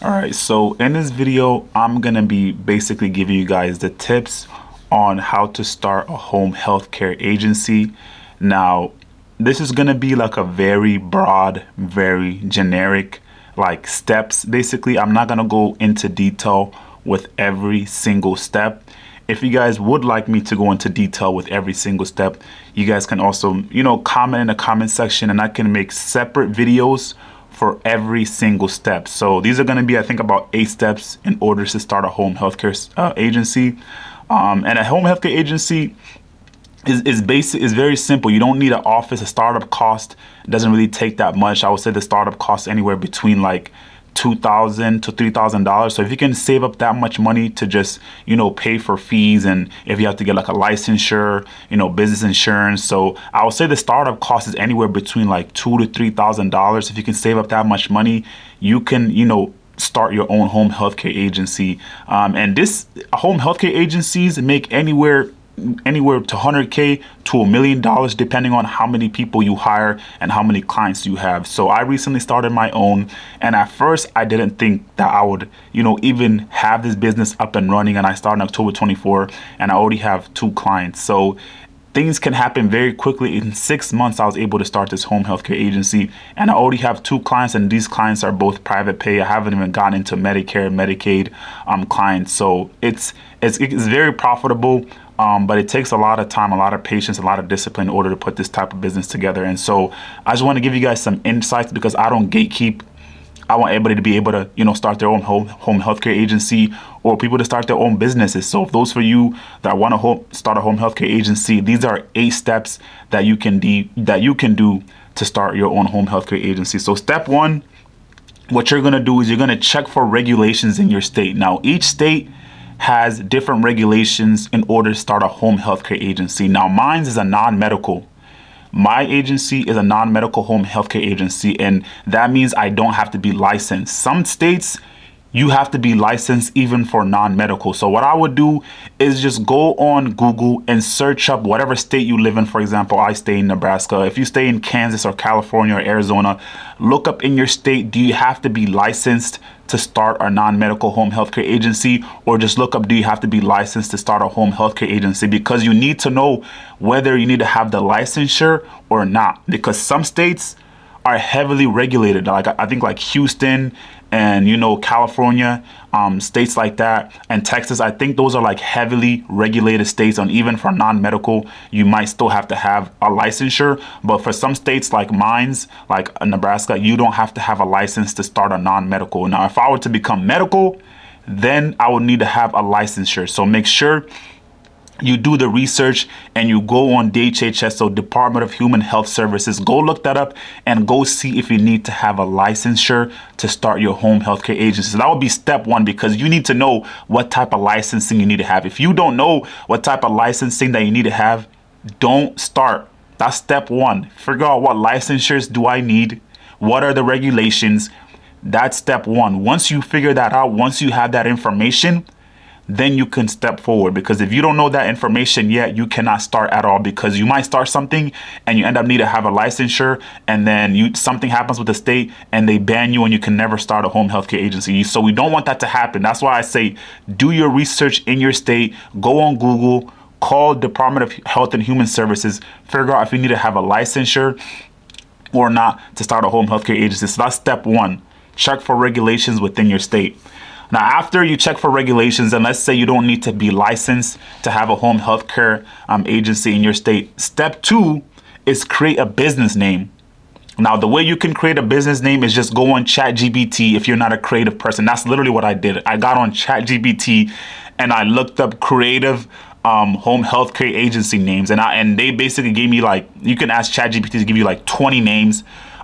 All right, so in this video, I'm gonna be basically giving you guys the tips on how to start a home healthcare agency. Now, this is gonna be like a very broad, very generic, like steps. Basically, I'm not gonna go into detail with every single step. If you guys would like me to go into detail with every single step, you guys can also, comment in the comment section and I can make separate videos for every single step. So these are going to be, I think, about 8 steps in order to start a home healthcare agency. And a home healthcare agency is very simple. You don't need an office. A startup cost doesn't really take that much. I would say the startup costs anywhere between like $2,000 to $3,000. So if you can save up that much money to just, pay for fees, and if you have to get like a licensure, business insurance. So I would say the startup cost is anywhere between like $2,000 to $3,000. If you can save up that much money, you can, start your own home healthcare agency. And this home healthcare agencies make anywhere to 100K to $1 million, depending on how many people you hire and how many clients you have. So I recently started my own, and at first I didn't think that I would, even have this business up and running. And I started in October 24, and I already have 2 clients. So things can happen very quickly. In 6 months, I was able to start this home healthcare agency, and I already have 2 clients, and these clients are both private pay. I haven't even gotten into Medicare, Medicaid clients. So it's very profitable. But it takes a lot of time, a lot of patience, a lot of discipline in order to put this type of business together. And so I just want to give you guys some insights, because I don't gatekeep. I want everybody to be able to, start their own home healthcare agency, or people to start their own businesses. So if those for you that want to start a home healthcare agency, these are 8 steps that you can do to start your own home healthcare agency. So step 1, what you're going to do is you're going to check for regulations in your state. Now, each state has different regulations in order to start a home healthcare agency. Now, mine is a non-medical. My agency is a non-medical home healthcare agency, and that means I don't have to be licensed. Some states, you have to be licensed even for non-medical. So what I would do is just go on Google and search up whatever state you live in. For example, I stay in Nebraska. If you stay in Kansas or California or Arizona, look up in your state, do you have to be licensed to start a non-medical home healthcare agency? Or just look up, do you have to be licensed to start a home healthcare agency? Because you need to know whether you need to have the licensure or not. Because some states are heavily regulated, like I think like Houston and California, states like that, and Texas. I think those are like heavily regulated states, and even for non-medical you might still have to have a licensure. But for some states like mine's, like Nebraska, you don't have to have a license to start a non-medical. Now, if I were to become medical, then I would need to have a licensure. So make sure you do the research and you go on DHHS, so Department of Human Health Services. Go look that up and go see if you need to have a licensure to start your home healthcare agency. So that would be step 1, because you need to know what type of licensing you need to have. If you don't know what type of licensing that you need to have, don't start. That's step 1. Figure out what licensures do I need, what are the regulations. That's step 1. Once you figure that out, once you have that information, then you can step forward. Because if you don't know that information yet, you cannot start at all, because you might start something and you end up needing to have a licensure, and then something happens with the state and they ban you and you can never start a home healthcare agency. So we don't want that to happen. That's why I say do your research in your state, go on Google, call Department of Health and Human Services, figure out if you need to have a licensure or not to start a home healthcare agency. So that's step 1. Check for regulations within your state. Now, after you check for regulations, and let's say you don't need to be licensed to have a home healthcare agency in your state, step 2 is create a business name. Now, the way you can create a business name is just go on ChatGPT. If you're not a creative person, that's literally what I did. I got on ChatGPT and I looked up creative home healthcare agency names, and they basically gave me, like, you can ask ChatGPT to give you like 20 names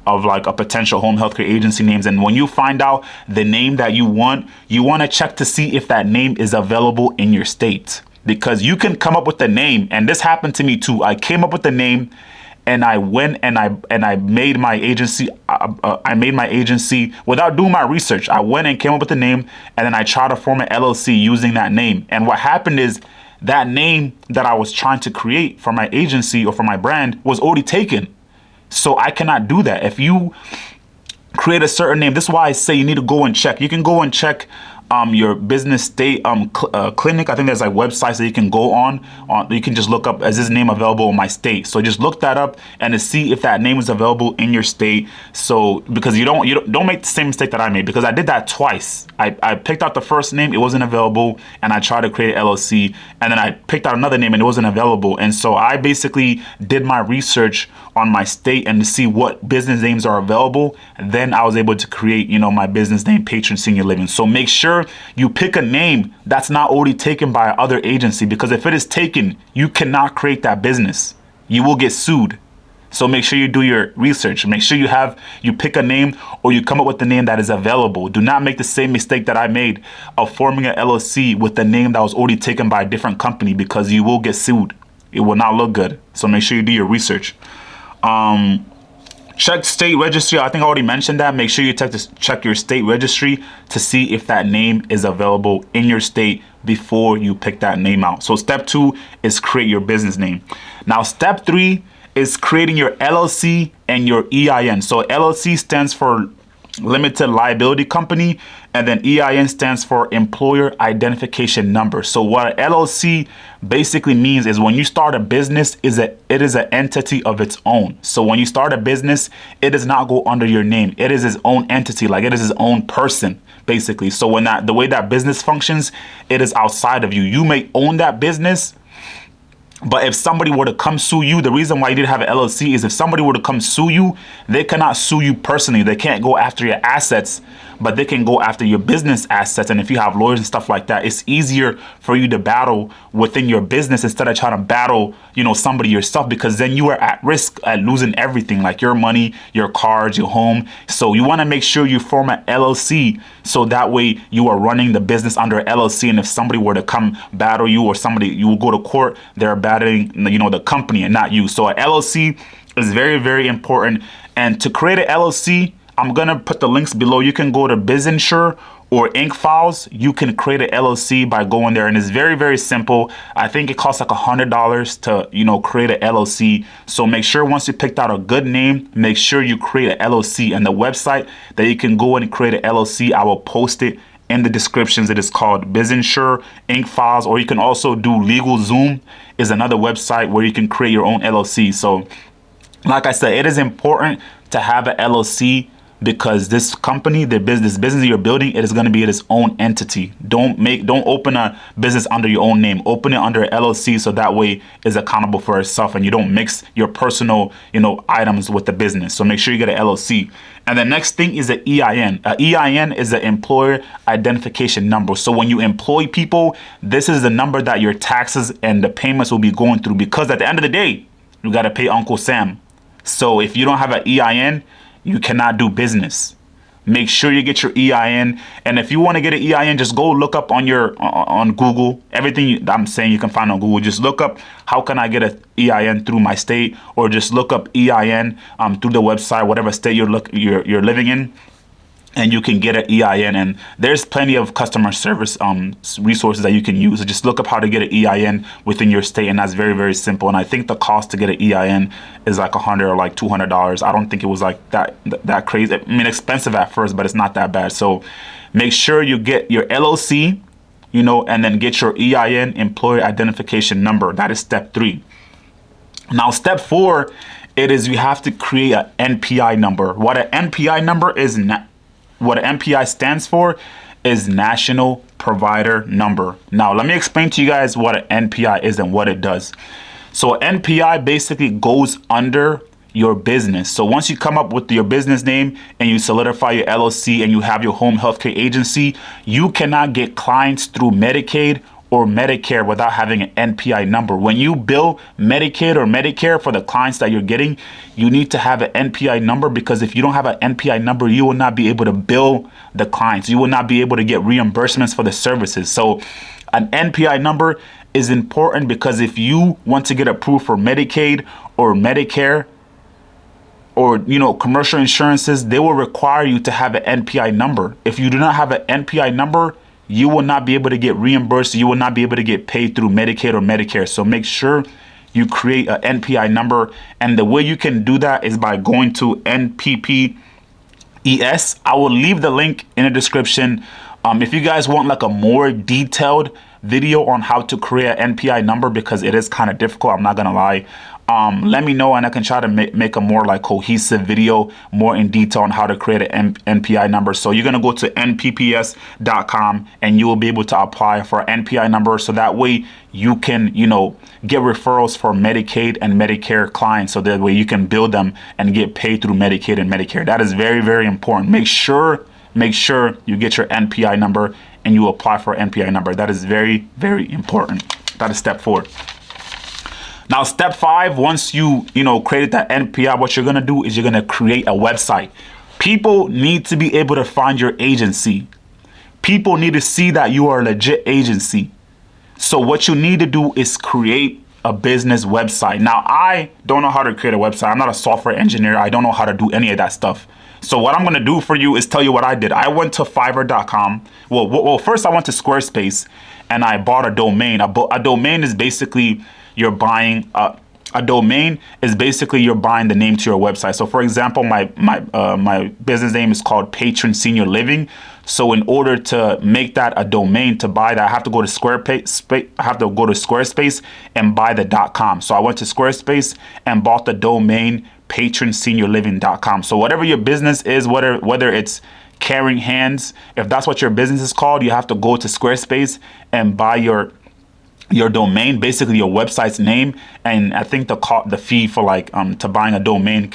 of like a potential home healthcare agency names. And when you find out the name that you want to check to see if that name is available in your state, because you can come up with the name. And this happened to me too. I came up with the name and I went and I made my agency. I made my agency without doing my research. I went and came up with the name, and then I tried to form an LLC using that name. And what happened is that name that I was trying to create for my agency or for my brand was already taken. So I cannot do that. If you create a certain name. This is why I say you need to go and check. You can go and check your business state clinic. I think there's like websites that you can go on. You can just look up, is this name available in my state? So just look that up and to see if that name is available in your state. So because you don't make the same mistake that I made, because I did that twice. I picked out the first name, it wasn't available, and I tried to create an LLC, and then I picked out another name and it wasn't available. And so I basically did my research on my state and to see what business names are available. And then I was able to create, my business name, Patron Senior Living. So make sure you pick a name that's not already taken by other agency, because if it is taken, you cannot create that business. You will get sued. So make sure you do your research. Make sure you pick a name, or you come up with the name that is available. Do not make the same mistake that I made of forming an LLC with the name that was already taken by a different company, because you will get sued. It will not look good. So make sure you do your research. Check state registry. I think I already mentioned that. Make sure you check your state registry to see if that name is available in your state before you pick that name out. So step 2 is create your business name. Now step 3 is creating your LLC and your EIN. So LLC stands for limited liability company, and then EIN stands for employer identification number. So what an LLC basically means is when you start a business, it is an entity of its own. So when you start a business, it does not go under your name. It is its own entity, like it is its own person, basically. So when the way that business functions, it is outside of you. You may own that business, but if somebody were to come sue you, the reason why you didn't have an LLC is if somebody were to come sue you, they cannot sue you personally. They can't go after your assets, but they can go after your business assets. And if you have lawyers and stuff like that, it's easier for you to battle within your business instead of trying to battle, somebody yourself, because then you are at risk at losing everything, like your money, your cars, your home. So you want to make sure you form an LLC, so that way you are running the business under LLC. And if somebody were to come battle you, or you will go to court, they're battling, the company and not you. So an LLC is very, very important. And to create an LLC, I'm going to put the links below. You can go to BizInsure or Inc. Files. You can create an LLC by going there. And it's very, very simple. I think it costs like $100 to, create an LLC. So make sure once you picked out a good name, make sure you create an LLC. And the website that you can go and create an LLC, I will post it in the descriptions. It is called BizInsure Inc. Files, or you can also do LegalZoom is another website where you can create your own LLC. So like I said, it is important to have an LLC, because this company, this business you're building, it is going to be its own entity. Don't open a business under your own name. Open it under an LLC, so that way it's accountable for itself and you don't mix your personal, items with the business. So make sure you get an LLC. And the next thing is an EIN. An EIN is an employer identification number. So when you employ people, this is the number that your taxes and the payments will be going through, because at the end of the day, you got to pay Uncle Sam. So if you don't have an EIN, you cannot do business. Make sure you get your EIN. And if you want to get an EIN, just go look up on Google. Everything I'm saying you can find on Google. Just look up, how can I get an EIN through my state? Or just look up EIN through the website, whatever state you're living in, and you can get an EIN. And there's plenty of customer service resources that you can use. So just look up how to get an EIN within your state, and that's very, very simple. And I think the cost to get an EIN is like $100 or like $200. I don't think it was like that crazy. I mean, expensive at first, but it's not that bad. So make sure you get your LLC, and then get your EIN, employer identification number. That is step 3. Now, step 4, you have to create an NPI number. What an NPI number is What an NPI stands for is National Provider Number. Now, let me explain to you guys what an NPI is and what it does. So an NPI basically goes under your business. So once you come up with your business name and you solidify your LLC and you have your home healthcare agency, you cannot get clients through Medicaid or Medicare without having an NPI number. When you bill Medicaid or Medicare for the clients that you're getting, you need to have an NPI number, because if you don't have an NPI number, you will not be able to bill the clients. You will not be able to get reimbursements for the services. So an NPI number is important, because if you want to get approved for Medicaid or Medicare or commercial insurances, they will require you to have an NPI number. If you do not have an NPI number, you will not be able to get reimbursed. You will not be able to get paid through Medicaid or Medicare. So make sure you create an NPI number. And the way you can do that is by going to npp.gov I will leave the link in the description. If you guys want like a more detailed video on how to create an NPI number, because it is kind of difficult, I'm not gonna lie, let me know and I can try to make a more like cohesive video, more in detail on how to create an NPI number. So you're gonna go to npps.com and you will be able to apply for an NPI number, so that way you can, get referrals for Medicaid and Medicare clients, so that way you can build them and get paid through Medicaid and Medicare. That is very, very important. Make sure you get your NPI number and you apply for an NPI number. That is very, very important. That is step 4. Now, step 5, once you created that NPI, what you're gonna do is you're gonna create a website. People need to be able to find your agency. People need to see that you are a legit agency. So what you need to do is create a business website. Now, I don't know how to create a website. I'm not a software engineer. I don't know how to do any of that stuff. So what I'm going to do for you is tell you what I did. I went to Fiverr.com. Well, first I went to Squarespace and I bought a domain. A domain is basically you're buying a domain is basically you're buying the name to your website. So for example, my business name is called Patron Senior Living. So in order to make that a domain, to buy that, I have to go to Squarespace and buy the .com. So I went to Squarespace and bought the domain patronseniorliving.com. So whatever your business is, whether it's Caring Hands, if that's what your business is called, you have to go to Squarespace and buy your domain, basically your website's name. And I think the fee for to buying a domain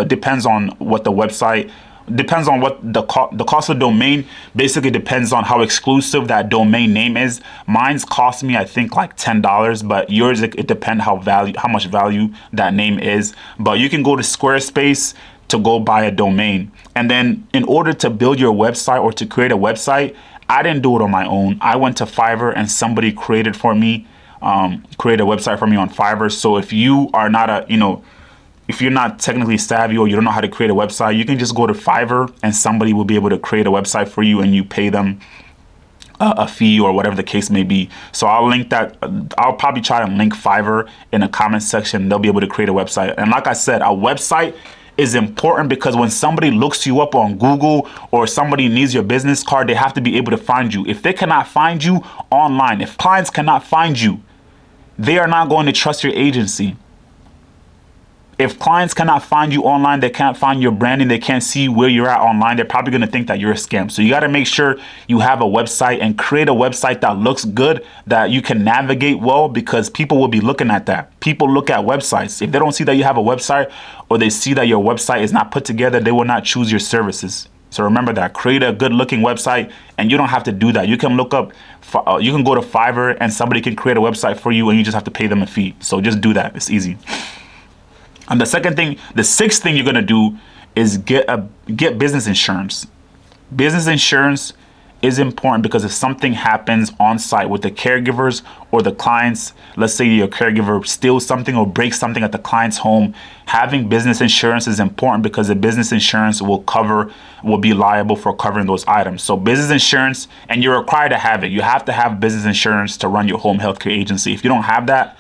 depends on what the website. Depends on what the cost of the domain basically depends on how exclusive that domain name is. Mine's cost me, I think, like $10, but yours, it depends how much value that name is. But you can go to Squarespace to go buy a domain. And then in order to build your website or to create a website, I didn't do it on my own. I went to Fiverr and somebody created a website for me on Fiverr. So if you are not if you're not technically savvy or you don't know how to create a website, you can just go to Fiverr and somebody will be able to create a website for you and you pay them a fee or whatever the case may be. So I'll link that. I'll probably try to link Fiverr in the comment section. They'll be able to create a website. And like I said, a website is important because when somebody looks you up on Google or somebody needs your business card, they have to be able to find you. If they cannot find you online, if clients cannot find you, they are not going to trust your agency. If clients cannot find you online, they can't find your branding, they can't see where you're at online, they're probably going to think that you're a scam. So you got to make sure you have a website and create a website that looks good, that you can navigate well, because people will be looking at that. People look at websites. If they don't see that you have a website or they see that your website is not put together, they will not choose your services. So remember that. Create a good looking website, and you don't have to do that. You can look up, you can go to Fiverr and somebody can create a website for you and you just have to pay them a fee. So just do that. It's easy. And the sixth thing you're gonna do is get business insurance. Business insurance is important because if something happens on site with the caregivers or the clients, let's say your caregiver steals something or breaks something at the client's home, having business insurance is important because the business insurance will be liable for covering those items. So business insurance, and you're required to have it. You have to have business insurance to run your home healthcare agency. If you don't have that,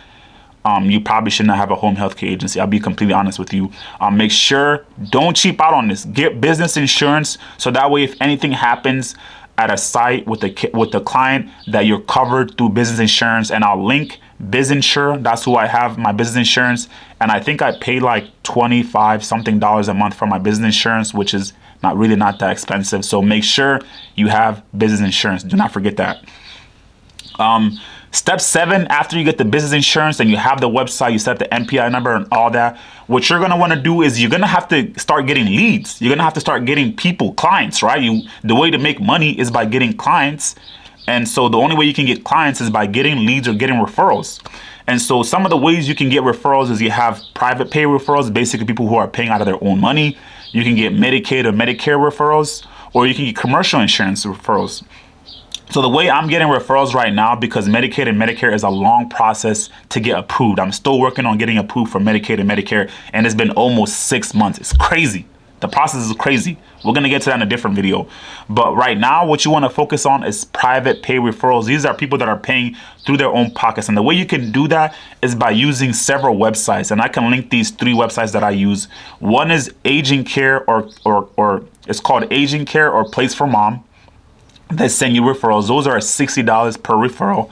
you probably should not have a home healthcare agency. I'll be completely honest with you. Make sure, don't cheap out on this. Get business insurance so that way if anything happens at a site with the client, that you're covered through business insurance. And I'll link BizInsure. That's who I have, my business insurance. And I think I pay like $25 something a month for my business insurance, which is not that expensive. So make sure you have business insurance. Do not forget that. Step 7, after you get the business insurance and you have the website, you set the NPI number and all that, what you're going to want to do is you're going to have to start getting leads. You're going to have to start getting clients, right? The way to make money is by getting clients. And so the only way you can get clients is by getting leads or getting referrals. And so some of the ways you can get referrals is you have private pay referrals, basically people who are paying out of their own money. You can get Medicaid or Medicare referrals, or you can get commercial insurance referrals. So the way I'm getting referrals right now, because Medicaid and Medicare is a long process to get approved. I'm still working on getting approved for Medicaid and Medicare, and it's been almost 6 months. It's crazy. The process is crazy. We're going to get to that in a different video. But right now, what you want to focus on is private pay referrals. These are people that are paying through their own pockets. And the way you can do that is by using several websites. And I can link these 3 websites that I use. One is Aging Care or It's called Aging Care or Place for Mom. They send you referrals. Those are $60 per referral.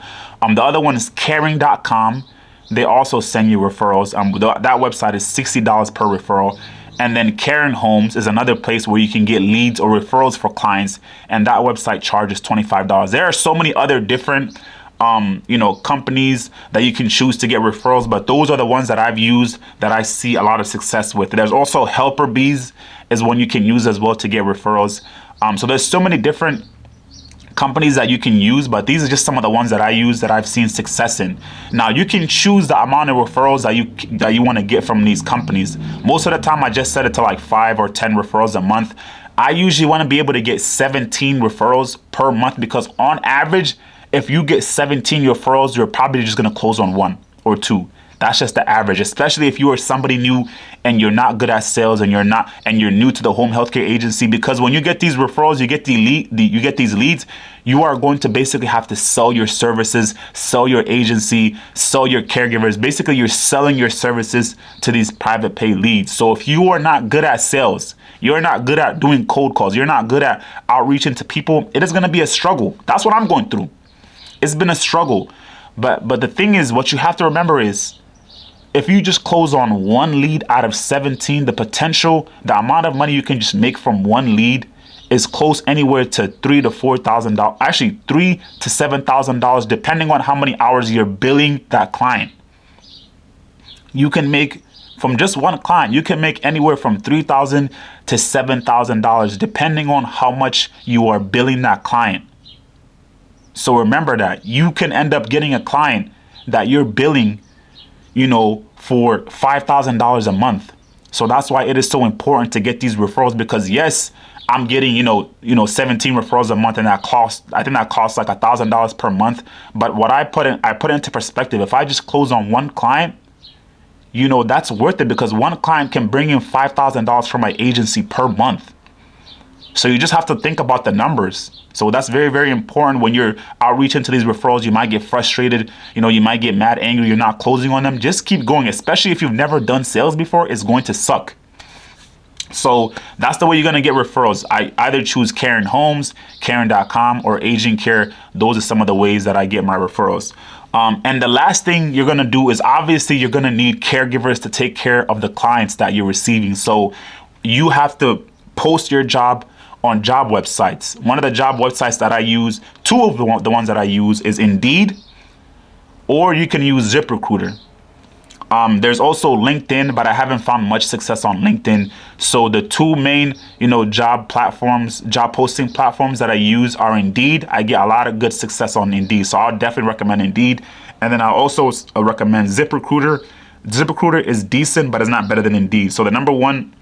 The other one is caring.com. They also send you referrals. That website is $60 per referral. And then Caring Homes is another place where you can get leads or referrals for clients, and that website charges $25. There are so many other different companies that you can choose to get referrals, but those are the ones that I've used that I see a lot of success with. There's also Helper Bees is one you can use as well to get referrals. So there's so many different companies that you can use, but these are just some of the ones that I use that I've seen success in. Now you can choose the amount of referrals that you want to get from these companies. Most of the time I just set it to like 5 or 10 referrals a month. I usually want to be able to get 17 referrals per month, because on average, if you get 17 referrals, you're probably just going to close on 1 or 2. That's just the average, especially if you are somebody new and you're not good at sales and you're new to the home healthcare agency. Because when you get these referrals, you get these leads, you are going to basically have to sell your services, sell your agency, sell your caregivers. Basically, you're selling your services to these private pay leads. So if you are not good at sales, you're not good at doing cold calls, you're not good at outreaching to people, it is going to be a struggle. That's what I'm going through. It's been a struggle. But the thing is, what you have to remember is, if you just close on 1 lead out of 17, the amount of money you can just make from 1 lead is close anywhere to $3,000 to $4,000, actually $3,000 to $7,000, depending on how many hours you're billing that client. You can make, from just one client, you can make anywhere from $3,000 to $7,000, depending on how much you are billing that client. So remember that you can end up getting a client that you're billing for $5,000 a month. So that's why it is so important to get these referrals, because yes, I'm getting, 17 referrals a month, and I think that costs like $1,000 per month. But what I put into perspective, if I just close on 1 client, that's worth it, because 1 client can bring in $5,000 from my agency per month. So you just have to think about the numbers. So that's very, very important. When you're outreaching to these referrals, you might get frustrated. You might get mad, angry. You're not closing on them. Just keep going, especially if you've never done sales before. It's going to suck. So that's the way you're going to get referrals. I either choose Caring Homes, Caring.com, or Aging Care. Those are some of the ways that I get my referrals. And the last thing you're going to do is, obviously, you're going to need caregivers to take care of the clients that you're receiving. So you have to post your job on job websites. One of the job websites that I use, 2 of the ones that I use, is Indeed, or you can use ZipRecruiter. There's also LinkedIn, but I haven't found much success on LinkedIn. So the 2 main, job posting platforms that I use are Indeed. I get a lot of good success on Indeed, so I'll definitely recommend Indeed. And then I also recommend ZipRecruiter. ZipRecruiter is decent, but it's not better than Indeed. So the number 1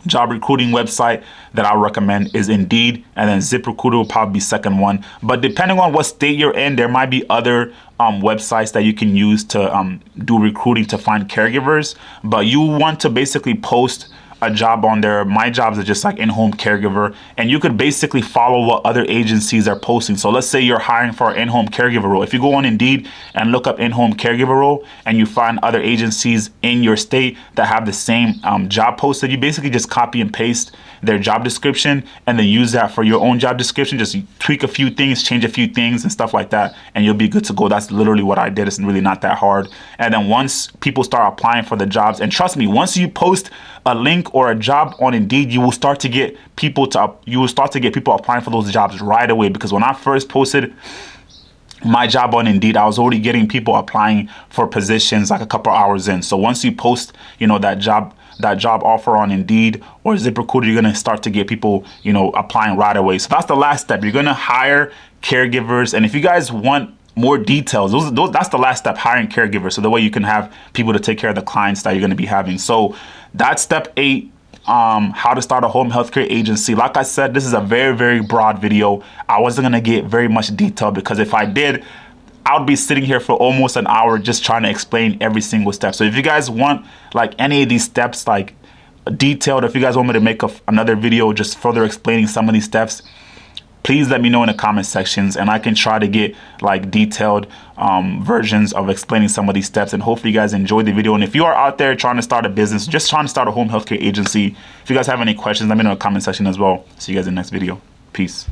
job recruiting website that I recommend is Indeed, and then ZipRecruiter will probably be second one. But depending on what state you're in, there might be other websites that you can use to do recruiting to find caregivers. But you want to basically post a job on there. My jobs are just like in-home caregiver, and you could basically follow what other agencies are posting. So let's say you're hiring for an in-home caregiver role. If you go on Indeed and look up in-home caregiver role, and you find other agencies in your state that have the same job posted, you basically just copy and paste their job description and then use that for your own job description. Just tweak a few things, change a few things and stuff like that, and you'll be good to go. That's literally what I did. It's really not that hard. And then once people start applying for the jobs, and trust me, once you post a link or a job on Indeed, you will start to get people applying for those jobs right away. Because when I first posted my job on Indeed, I was already getting people applying for positions like a couple hours in. So once you post, that job offer on Indeed or ZipRecruiter, you're gonna start to get people, applying right away. So that's the last step. You're gonna hire caregivers, and if you guys want more details, that's the last step, hiring caregivers, so the way you can have people to take care of the clients that you're going to be having. So that's step 8, how to start a home healthcare agency. Like I said, this is a very, very broad video. I wasn't going to get very much detail, because if I did, I would be sitting here for almost an hour just trying to explain every single step. So if you guys want like any of these steps like detailed, if you guys want me to make another video just further explaining some of these steps, please let me know in the comment sections, and I can try to get like detailed versions of explaining some of these steps. And hopefully you guys enjoyed the video. And if you are out there trying to start a business, just trying to start a home healthcare agency, if you guys have any questions, let me know in the comment section as well. See you guys in the next video. Peace.